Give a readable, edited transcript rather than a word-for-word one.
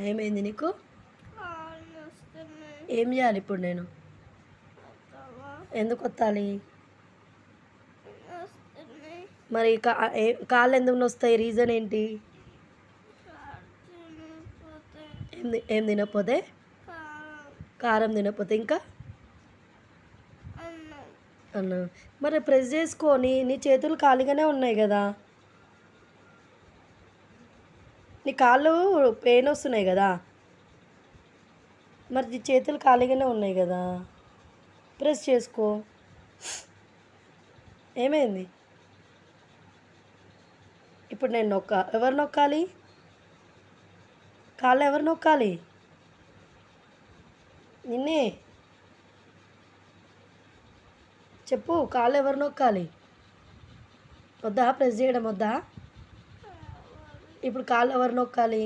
ఏమైంది నీకు? కాళ్ళు నొస్తున్నాయి. ఏం చేయాలి ఇప్పుడు నేను? వస్తావా? ఎందుకు వత్తాలి? నొస్తున్నాయి. మరి కాళ్ళు ఎందుకు నొస్తాయి? రీజన్ ఏంటి? తినకపోతే ఏం తినకపోతే? కారం, కారం తినకపోతే ఇంకా? అన్నం. అన్నా మరి ప్రెస్ చేసుకొని నీ చేతులు ఖాళీగానే ఉన్నాయి కదా, నీ కాళ్ళు పెయిన్ వస్తున్నాయి కదా, మరి నీ చేతులు ఖాళీగానే ఉన్నాయి కదా, ప్రెస్ చేసుకో. ఏమైంది ఇప్పుడు? నేను ఎవరు నొక్కాలి? కాళ్ళు ఎవరు నొక్కాలి? నిన్నే చెప్పు, కాళ్ళు ఎవరు నొక్కాలి? వద్దా? ప్రెస్ చేయడం వద్దా? కావాలి. ఇప్పుడు కాళ్ళు ఎవరు నొక్కాలి?